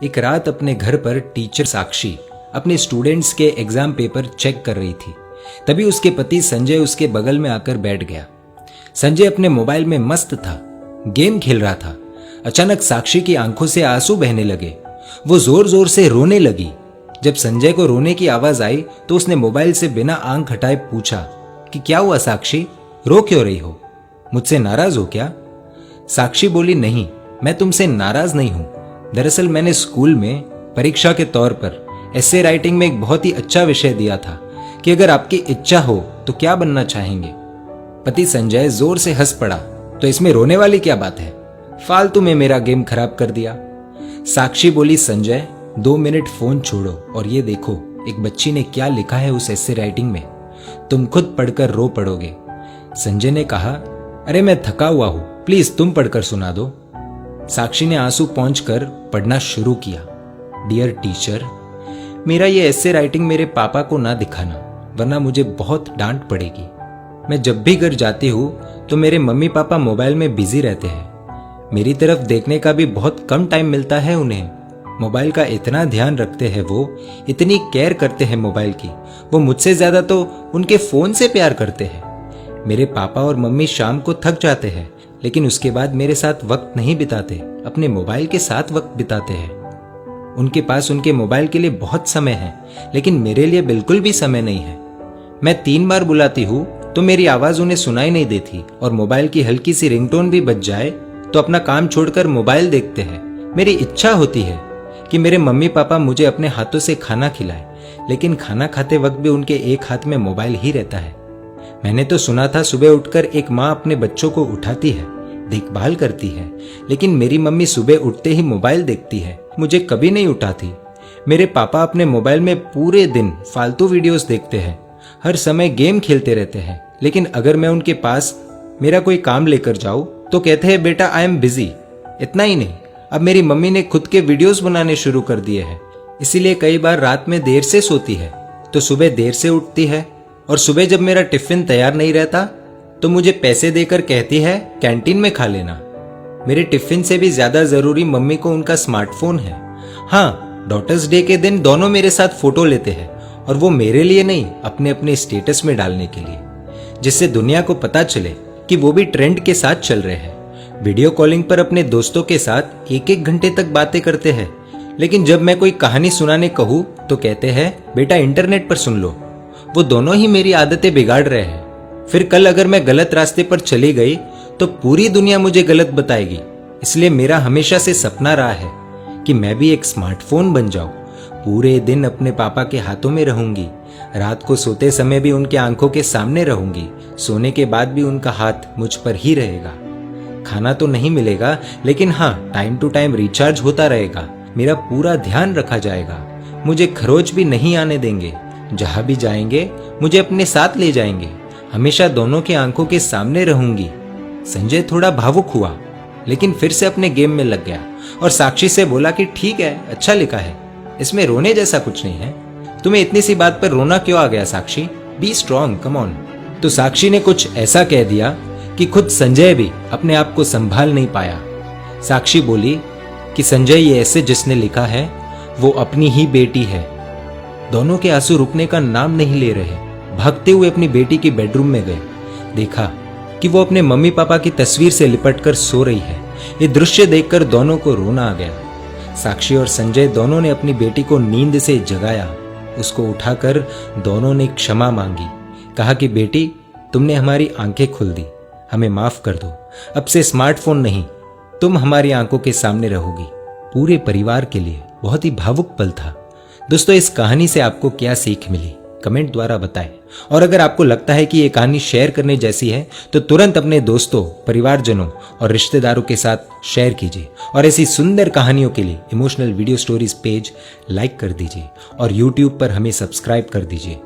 एक रात अपने घर पर टीचर साक्षी अपने स्टूडेंट्स के एग्जाम पेपर चेक कर रही थी। तभी उसके पति संजय उसके बगल में आकर बैठ गया। संजय अपने मोबाइल में मस्त था, गेम खेल रहा था। अचानक साक्षी की आंखों से आंसू बहने लगे। वो जोर जोर से रोने लगी। जब संजय को रोने की आवाज आई तो उसने मोबाइल से बिना आंख हटाए पूछा कि क्या हुआ साक्षी, रो क्यों रही हो? मुझसे नाराज हो क्या? साक्षी बोली, नहीं, मैं तुमसे नाराज नहीं हूं। दरअसल मैंने स्कूल में परीक्षा के तौर पर एसे राइटिंग में एक बहुत ही अच्छा विषय दिया था कि अगर आपकी इच्छा हो तो क्या बनना चाहेंगे। पति संजय जोर से हंस पड़ा। तो इसमें रोने वाली क्या बात है? फालतू में मेरा गेम खराब कर दिया। साक्षी बोली, संजय 2 मिनट फोन छोड़ो और ये देखो एक बच्ची ने क्या लिखा है उस एसे राइटिंग में। तुम खुद पढ़कर रो पड़ोगे। संजय ने कहा, अरे मैं थका हुआ हूं, प्लीज तुम पढ़कर सुना दो। साक्षी ने आंसू पोंछकर पढ़ना शुरू किया। डियर टीचर, मेरा ये एसे राइटिंग मेरे पापा को ना दिखाना, वरना मुझे बहुत डांट पड़ेगी। मैं जब भी घर जाती हूँ तो मेरे मम्मी पापा मोबाइल में बिजी रहते हैं। मेरी तरफ देखने का भी बहुत कम टाइम मिलता है उन्हें। मोबाइल का इतना ध्यान रखते हैं वो, इतनी केयर करते हैं मोबाइल की। वो मुझसे ज्यादा तो उनके फोन से प्यार करते हैं। मेरे पापा और मम्मी शाम को थक जाते हैं, लेकिन उसके बाद मेरे साथ वक्त नहीं बिताते, अपने मोबाइल के साथ वक्त बिताते हैं। उनके पास उनके मोबाइल के लिए बहुत समय है, लेकिन मेरे लिए बिल्कुल भी समय नहीं है। मैं 3 बार बुलाती हूँ तो मेरी आवाज उन्हें सुनाई नहीं देती, और मोबाइल की हल्की सी रिंगटोन भी बज जाए तो अपना काम छोड़कर मोबाइल देखते हैं। मेरी इच्छा होती है कि मेरे मम्मी पापा मुझे अपने हाथों से खाना खिलाएं, लेकिन खाना खाते वक्त भी उनके एक हाथ में मोबाइल ही रहता है। मैंने तो सुना था सुबह उठकर एक माँ अपने बच्चों को उठाती है, देखभाल करती है, लेकिन मेरी मम्मी सुबह उठते ही मोबाइल देखती है, मुझे कभी नहीं उठाती। मेरे पापा अपने मोबाइल में पूरे दिन फालतू वीडियोस देखते हैं, हर समय गेम खेलते रहते हैं, लेकिन अगर मैं उनके पास मेरा कोई काम लेकर जाऊं तो कहते हैं बेटा आई एम बिजी। इतना ही नहीं, अब मेरी मम्मी ने खुद के वीडियोस बनाने शुरू कर दिए हैं, इसीलिए कई बार रात में देर से सोती है तो सुबह देर से उठती है। और सुबह जब मेरा टिफिन तैयार नहीं रहता तो मुझे पैसे देकर कहती है कैंटीन में खा लेना। मेरे टिफिन से भी ज्यादा जरूरी मम्मी को उनका स्मार्टफोन है। हाँ, डॉटर्स डे के दिन दोनों मेरे साथ फोटो लेते हैं, और वो मेरे लिए नहीं, अपने अपने स्टेटस में डालने के लिए, जिससे दुनिया को पता चले कि वो भी ट्रेंड के साथ चल रहे हैं। वीडियो कॉलिंग पर अपने दोस्तों के साथ 1-1 घंटे तक बातें करते हैं, लेकिन जब मैं कोई कहानी सुनाने कहूँ तो कहते हैं बेटा इंटरनेट पर सुन लो। वो दोनों ही मेरी आदतें बिगाड़ रहे हैं। फिर कल अगर मैं गलत रास्ते पर चली गई तो पूरी दुनिया मुझे गलत बताएगी। इसलिए मेरा हमेशा से सपना रहा है कि मैं भी एक स्मार्टफोन बन जाऊं। पूरे दिन अपने पापा के हाथों में रहूंगी, रात को सोते समय भी उनके आंखों के सामने रहूंगी, सोने के बाद भी उनका हाथ मुझ पर ही रहेगा। खाना तो नहीं मिलेगा, लेकिन हाँ, टाइम टू टाइम रिचार्ज होता रहेगा, मेरा पूरा ध्यान रखा जाएगा, मुझे खरोच भी नहीं आने देंगे। जहां भी जाएंगे मुझे अपने साथ ले जाएंगे, हमेशा दोनों की आंखों के सामने रहूंगी। संजय थोड़ा भावुक हुआ, लेकिन फिर से अपने गेम में लग गया और साक्षी से बोला कि ठीक है, अच्छा लिखा है, इसमें रोने जैसा कुछ नहीं है। तुम्हें इतनी सी बात पर रोना क्यों आ गया Sakshi? Be strong, come on. तो साक्षी ने कुछ ऐसा कह दिया कि खुद संजय भी अपने आप को संभाल नहीं पाया। साक्षी बोली कि संजय, ये ऐसे जिसने लिखा है वो अपनी ही बेटी है। दोनों के आंसू रुकने का नाम नहीं ले रहे। भागते हुए अपनी बेटी की बेडरूम में गए, देखा कि वो अपने मम्मी पापा की तस्वीर से लिपटकर सो रही है। ये दृश्य देखकर दोनों को रोना आ गया। साक्षी और संजय दोनों ने अपनी बेटी को नींद से जगाया, उसको उठाकर दोनों ने क्षमा मांगी, कहा कि बेटी तुमने हमारी आंखें खोल दी, हमें माफ कर दो, अब से स्मार्टफोन नहीं, तुम हमारी आंखों के सामने रहोगी। पूरे परिवार के लिए बहुत ही भावुक पल था। दोस्तों, इस कहानी से आपको क्या सीख मिली कमेंट द्वारा बताएं, और अगर आपको लगता है कि ये कहानी शेयर करने जैसी है तो तुरंत अपने दोस्तों, परिवारजनों और रिश्तेदारों के साथ शेयर कीजिए, और ऐसी सुंदर कहानियों के लिए emotional video stories page like कर दीजिए और YouTube पर हमें सब्सक्राइब कर दीजिए।